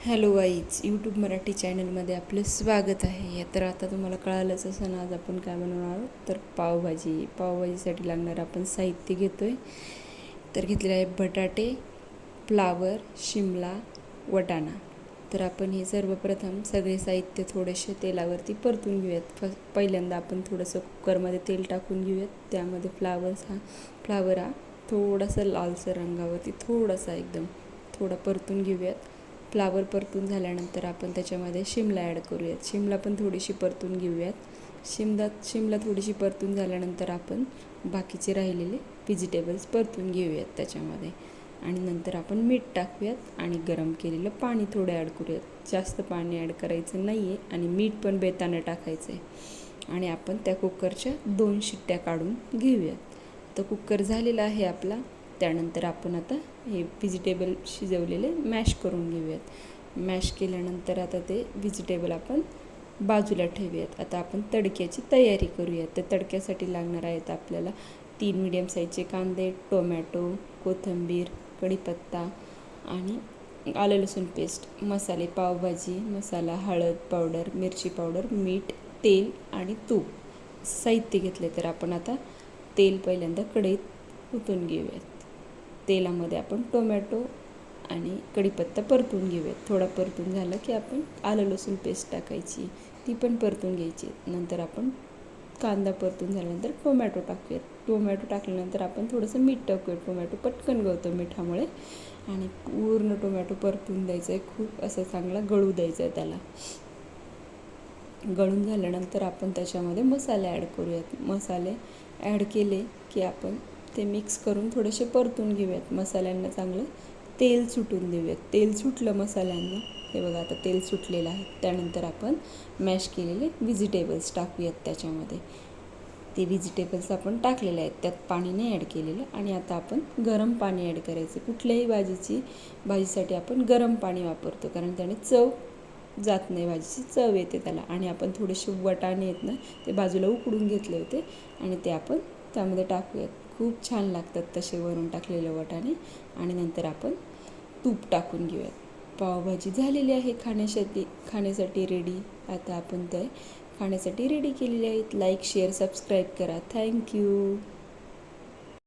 Hello guys, YouTube Marathi चॅनलमध्ये आपलं स्वागत आहे. तर आता तुम्हाला कळालंच असं, आज आपण काय बनवणार आहोत तर पावभाजीसाठी लागणार आपण साहित्य घेतो आहे. तर घेतलेले आहे बटाटे, फ्लावर, शिमला, वाटाणा. तर आपण हे सर्वप्रथम सगळे साहित्य थोडेसे तेलावरती परतून घेऊयात. पहिल्यांदा आपण थोडंसं कुकरमध्ये तेल टाकून घेऊयात. त्यामध्ये फ्लावर हा थोडासा लालसर रंगावरती थोडासा एकदम थोडा परतून घेऊयात. फ्लावर परतून झाल्यानंतर आपण त्याच्यामध्ये शिमला ॲड करूयात. शिमला पण थोडीशी परतून घेऊयात. शिमला थोडीशी परतून झाल्यानंतर आपण बाकीचे राहिलेले व्हेजिटेबल्स परतून घेऊयात त्याच्यामध्ये. आणि नंतर आपण मीठ टाकूयात आणि गरम केलेलं पाणी थोडं ॲड करूयात. जास्त पाणी ॲड करायचं नाही आहे आणि मीठ पण बेतानं टाकायचं आहे. आणि आपण त्या कुकरच्या 2 शिट्ट्या काढून घेऊयात. तर कुकर झालेला आहे आपला. त्यानंतर आपण आता हे व्हेजिटेबल शिजवलेले मॅश करून घेऊयात. मॅश केल्यानंतर आता ते व्हेजिटेबल आपण बाजूला ठेवूयात. आता आपण तडक्याची तयारी करूयात. तर तडक्यासाठी लागणार आहेत आपल्याला 3 मीडियम साईजचे कांदे, टोमॅटो, कोथिंबीर, कढीपत्ता आणि आलं लसूण पेस्ट, मसाले, पावभाजी मसाला, हळद पावडर, मिरची पावडर, मीठ, तेल आणि तूप साहित्य घेतले. तर आपण आता तेल पहिल्यांदा कढईत ओतून घेऊयात. तेलामध्ये आपण टोमॅटो आणि कढीपत्ता परतून घेऊयात. थोडा परतून झाला की आपण आलं लसूण पेस्ट टाकायची, ती पण परतून घ्यायची. नंतर आपण कांदा परतून झाल्यानंतर टोमॅटो टाकूयात. टोमॅटो टाकल्यानंतर आपण थोडंसं मीठ टाकूयात. टोमॅटो पटकन गळतो मिठामुळे. आणि पूर्ण टोमॅटो परतून द्यायचं आहे. खूप असं चांगला गळू द्यायचं आहे त्याला. गळून झाल्यानंतर आपण त्याच्यामध्ये मसाले ॲड करूयात. मसाले ॲड केले की आपण ते मिक्स करून थोडेसे परतून घेऊयात. मसाल्यांना चांगलं तेल सुटून देऊयात. तेल सुटलं मसाल्यांना, हे बघा आता तेल सुटलेलं आहे. त्यानंतर आपण मॅश केलेले व्हेजिटेबल्स टाकूयात त्याच्यामध्ये. ते व्हेजिटेबल्स आपण टाकलेले आहेत, त्यात पाणी नाही ॲड केलेलं. आणि आता आपण गरम पाणी ॲड करायचं. कुठल्याही भाजीसाठी आपण गरम पाणी वापरतो, कारण त्याने चव जात नाही, भाजीची चव येते त्याला. आणि आपण थोडेसे वाटाणे आहेत ना, ते बाजूला उकडून घेतले होते आणि ते आपण त्यामध्ये टाकूयात. खूप छान लागतात तसे वरून टाकलेले वाटाणे. आणि नंतर आपण तूप टाकून घेऊयात. पावभाजी झालेली आहे खाण्यासाठी रेडी. आता आपण ते खाण्यासाठी रेडी केलेली आहेत. लाईक, शेअर, सबस्क्राईब करा. थँक्यू.